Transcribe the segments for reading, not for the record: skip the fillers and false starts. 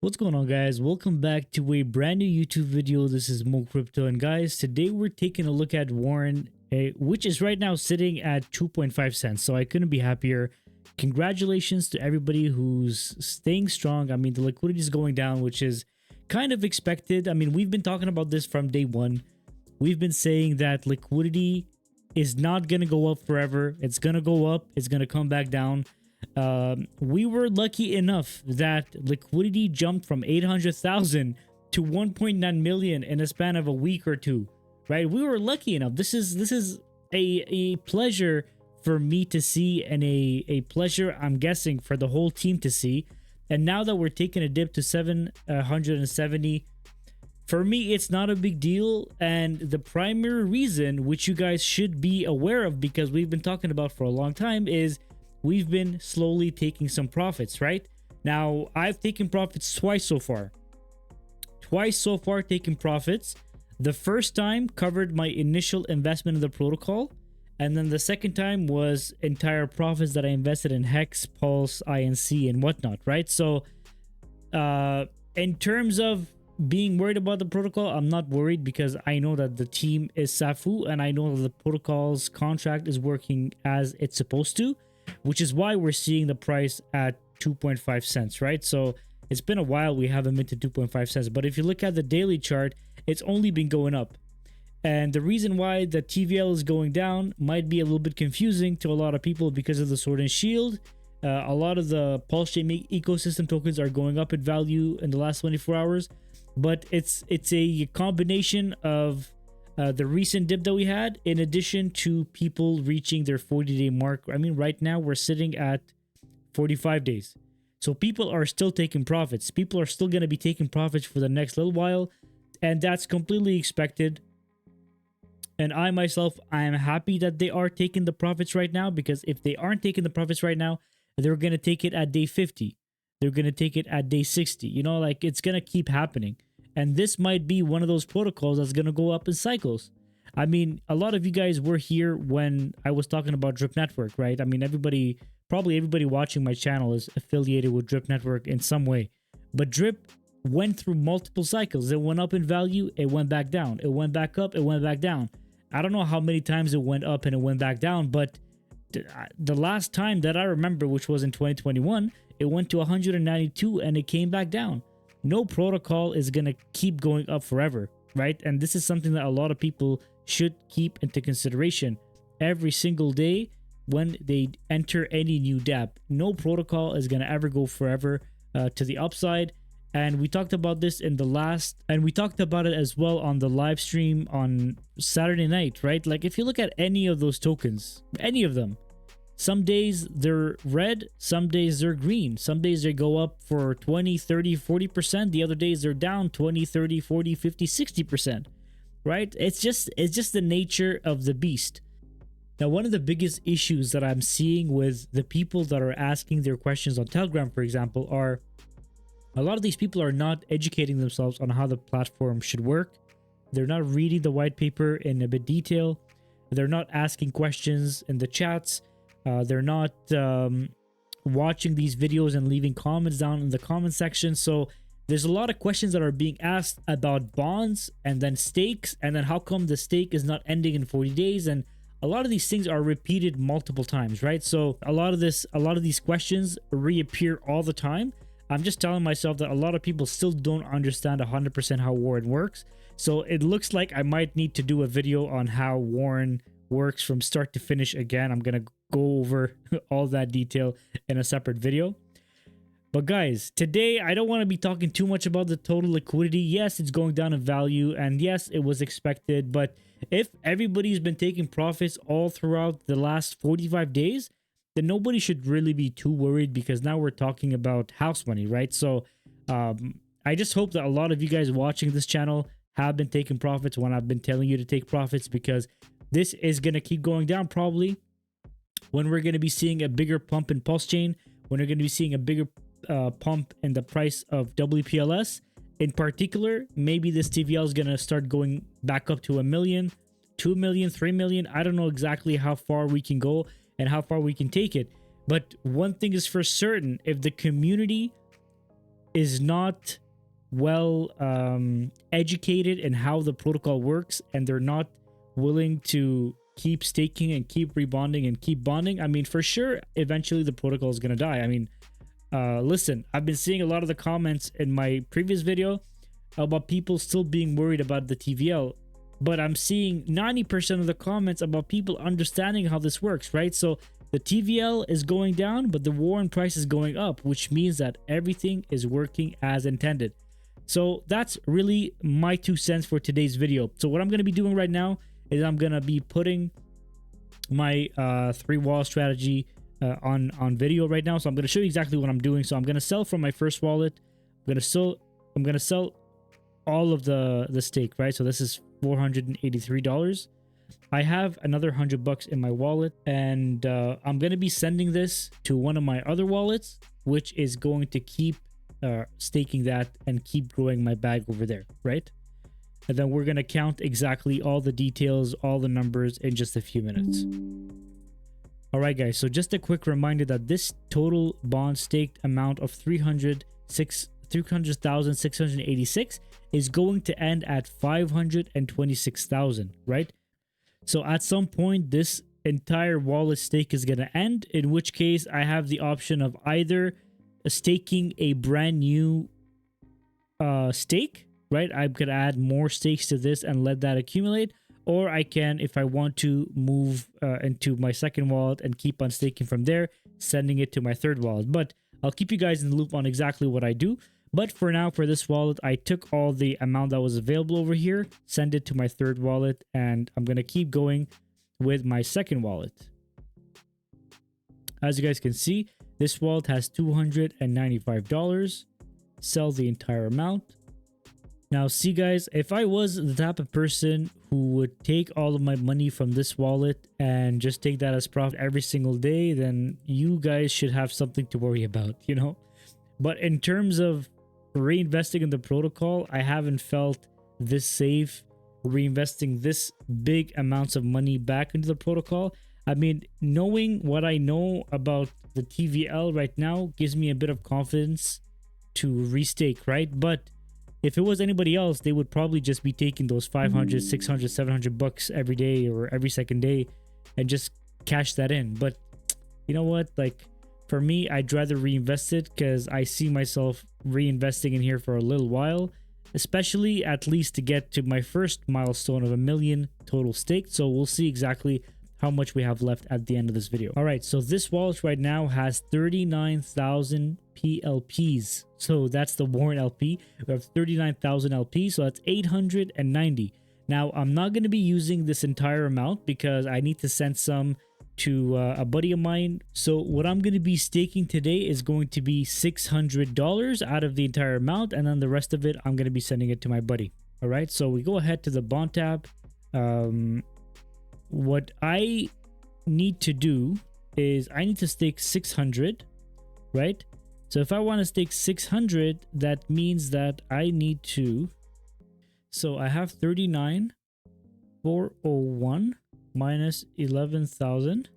What's going on, guys? Welcome back to a brand new YouTube video. This is Mo Crypto, and guys, today we're taking a look at Warren, which is right now sitting at 2.5 cents. So I couldn't be happier. Congratulations to everybody who's staying strong. I mean, the liquidity is going down, which is kind of expected. I mean, we've been talking about this from day one. We've been saying that liquidity is not going to go up forever. It's going to go up. It's going to come back down. We were lucky enough that liquidity jumped from 800,000 to 1.9 million in a span of a week or two, right? We were lucky enough. This is a pleasure for me to see, and a pleasure, I'm guessing, for the whole team to see. And now that we're taking a dip to 770, for me, it's not a big deal. And the primary reason, which you guys should be aware of, because we've been talking about for a long time, is we've been slowly taking some profits, right? Now, I've taken profits twice so far. Taking profits. The first time covered my initial investment in the protocol. And then the second time was entire profits that I invested in Hex, Pulse, INC, and whatnot, right? So, in terms of being worried about the protocol, I'm not worried because I know that the team is Safu, and I know that the protocol's contract is working as it's supposed to, which is why we're seeing the price at 2.5 cents, right? So it's been a while we haven't been to 2.5 cents, but if you look at the daily chart, it's only been going up. And the reason why the TVL is going down might be a little bit confusing to a lot of people because of the Sword and Shield. A lot of the Pulsechain ecosystem tokens are going up in value in the last 24 hours, but it's a combination of the recent dip that we had, in addition to people reaching their 40-day mark. I mean, right now we're sitting at 45 days. So people are still taking profits. People are still going to be taking profits for the next little while. And that's completely expected. And I myself, I am happy that they are taking the profits right now, because if they aren't taking the profits right now, they're going to take it at day 50. They're going to take it at day 60. You know, like, it's going to keep happening. And this might be one of those protocols that's going to go up in cycles. I mean, a lot of you guys were here when I was talking about Drip Network, right? I mean, probably everybody watching my channel is affiliated with Drip Network in some way. But Drip went through multiple cycles. It went up in value, it went back down. It went back up, it went back down. I don't know how many times it went up and it went back down, but the last time that I remember, which was in 2021, it went to 192 and it came back down. No protocol is going to keep going up forever, right? And this is something that a lot of people should keep into consideration every single day when they enter any new dApp. No protocol is going to ever go forever to the upside. And we talked about this in the last, and we talked about it as well on the live stream on Saturday night, right? Like, if you look at any of those tokens, any of them, some days they're red, some days they're green, some days they go up for 20, 30, 40%. The other days they're down 20, 30, 40, 50, 60%, right? It's just the nature of the beast. Now, one of the biggest issues that I'm seeing with the people that are asking their questions on Telegram, for example, are a lot of these people are not educating themselves on how the platform should work. They're not reading the white paper in a bit detail. They're not asking questions in the chats. They're not watching these videos and leaving comments down in the comment section. So there's a lot of questions that are being asked about bonds and then stakes, and then how come the stake is not ending in 40 days. And a lot of these things are repeated multiple times, right? So a lot of these questions reappear all the time. I'm just telling myself that a lot of people still don't understand 100% how Warren works. So it looks like I might need to do a video on how Warren works from start to finish again. I'm going to go over all that detail in a separate video. But guys, today I don't want to be talking too much about the total liquidity. Yes, it's going down in value, and yes, it was expected. But if everybody's been taking profits all throughout the last 45 days, then nobody should really be too worried, because now we're talking about house money, right? So I just hope that a lot of you guys watching this channel have been taking profits when I've been telling you to take profits, because this is going to keep going down probably when we're going to be seeing a bigger pump in Pulsechain, when we're going to be seeing a bigger pump in the price of WPLS. In particular, maybe this TVL is going to start going back up to 1 million, 2 million, 3 million. I don't know exactly how far we can go and how far we can take it. But one thing is for certain, if the community is not well educated in how the protocol works, and they're not willing to keep staking and keep rebonding and keep bonding, I mean, for sure, eventually the protocol is going to die. I mean, listen, I've been seeing a lot of the comments in my previous video about people still being worried about the TVL, but I'm seeing 90% of the comments about people understanding how this works, right? So the TVL is going down, but the Warren price is going up, which means that everything is working as intended. So that's really my 2 cents for today's video. So what I'm going to be doing right now is I'm going to be putting my 3 wall strategy on video right now. So I'm going to show you exactly what I'm doing. So I'm going to sell from my first wallet. I'm going to sell all of the stake, right? So this is $483. I have another $100 in my wallet, and I'm going to be sending this to one of my other wallets, which is going to keep staking that and keep growing my bag over there, right? And then we're going to count exactly all the details, all the numbers in just a few minutes. All right, guys. So just a quick reminder that this total bond staked amount of 300,686 is going to end at 526,000, right? So at some point, this entire wallet stake is going to end, in which case I have the option of either staking a brand new stake, right? I could add more stakes to this and let that accumulate, or I can, if I want to, move into my second wallet and keep on staking from there, sending it to my third wallet. But I'll keep you guys in the loop on exactly what I do. But for now, for this wallet, I took all the amount that was available over here, send it to my third wallet, and I'm going to keep going with my second wallet. As you guys can see, this wallet has $295. Sell the entire amount. Now, see guys, if I was the type of person who would take all of my money from this wallet and just take that as profit every single day, then you guys should have something to worry about, you know? But in terms of reinvesting in the protocol, I haven't felt this safe reinvesting this big amounts of money back into the protocol. I mean, knowing what I know about the TVL right now gives me a bit of confidence to restake, right? But if it was anybody else, they would probably just be taking those 500, 600, 700 bucks every day or every second day and just cash that in. But you know what? Like, for me, I'd rather reinvest it because I see myself reinvesting in here for a little while, especially at least to get to my first milestone of 1 million total staked. So we'll see exactly how much we have left at the end of this video. All right, so this wallet right now has 39,000 PLPs. So that's the Warren LP. We have 39,000 LPs, so that's 890. Now, I'm not going to be using this entire amount because I need to send some to a buddy of mine. So what I'm going to be staking today is going to be $600 out of the entire amount, and then the rest of it I'm going to be sending it to my buddy. All right, so we go ahead to the bond tab. What I need to do is I need to stake 600, right? So if I want to stake 600, that means that I need to, so I have 39,401 minus 11,000,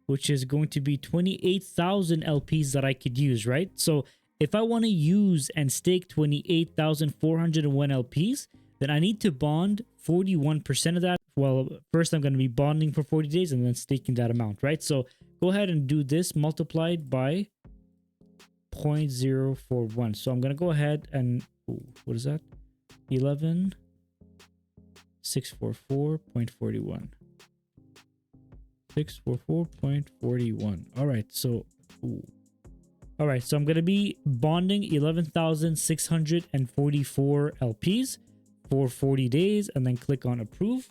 which is going to be 28,000 LPs that I could use, right? So if I want to use and stake 28,401 LPs, then I need to bond 41% of that. Well, first I'm going to be bonding for 40 days and then staking that amount, right? So go ahead and do this multiplied by 0.041. So I'm going to go ahead and, what is that? 11,644.41. 644.41. All right. So, all right. So I'm going to be bonding 11,644 LPs for 40 days and then click on approve.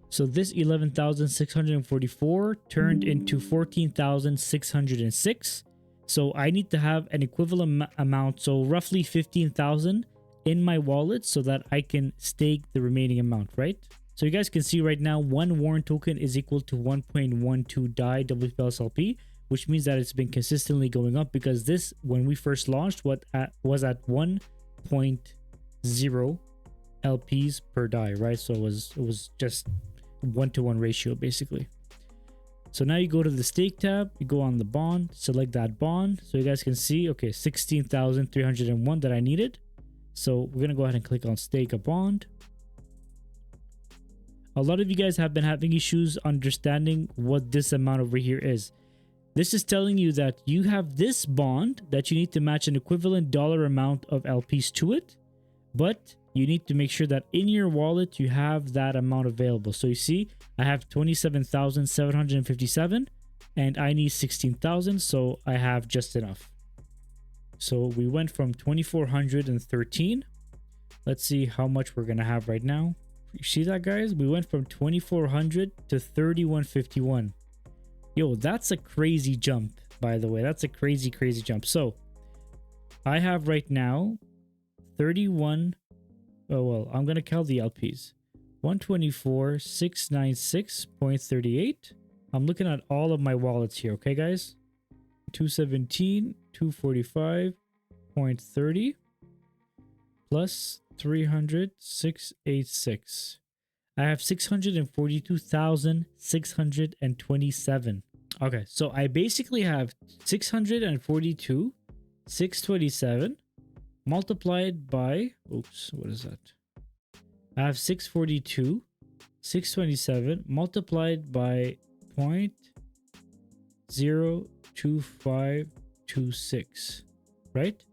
So this 11,644 turned into 14,606. So I need to have an equivalent amount, so roughly 15,000 in my wallet so that I can stake the remaining amount, right? So you guys can see right now, one Warren token is equal to 1.12 Dai-WPLS LP, which means that it's been consistently going up because this, when we first launched, was at 1.0 LPs per Dai, right? So it was just 1-to-1 ratio basically. So now you go to the stake tab, you go on the bond, select that bond. So you guys can see, okay, 16,301 that I needed. So we're going to go ahead and click on stake a bond. A lot of you guys have been having issues understanding what this amount over here is. This is telling you that you have this bond that you need to match an equivalent dollar amount of LPs to it, but you need to make sure that in your wallet you have that amount available. So you see, I have 27,757 and I need 16,000, so I have just enough. So we went from 2,413. Let's see how much we're going to have right now. You see that, guys? We went from 2,400 to 3,151. Yo, that's a crazy jump, by the way. That's a crazy jump. So I have right now 31. Oh, well, I'm going to count the LPs. 124,696.38. I'm looking at all of my wallets here. Okay, guys? 217, 245.30 plus 300, 686. I have 642,627. Okay, so I basically have 642, 627 multiplied by, oops, what is that? I have 642, 627 multiplied by 0.02526, right?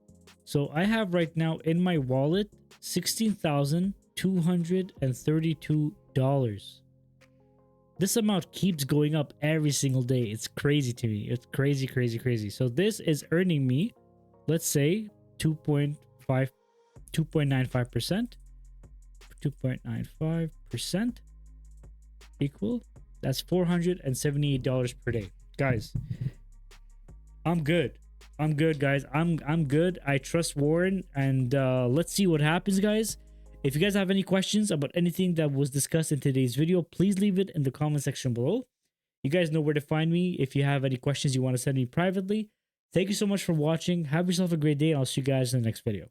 So I have right now in my wallet $16,232. This amount keeps going up every single day. It's crazy to me. It's crazy. So this is earning me, let's say, 2.95%. 2.95% equal. That's $478 per day. Guys, I'm good. I'm good, guys. I'm good. I trust Warren, and let's see what happens, guys. If you guys have any questions about anything that was discussed in today's video, please leave it in the comment section below. You guys know where to find me if you have any questions you want to send me privately. Thank you so much for watching. Have yourself a great day, and I'll see you guys in the next video.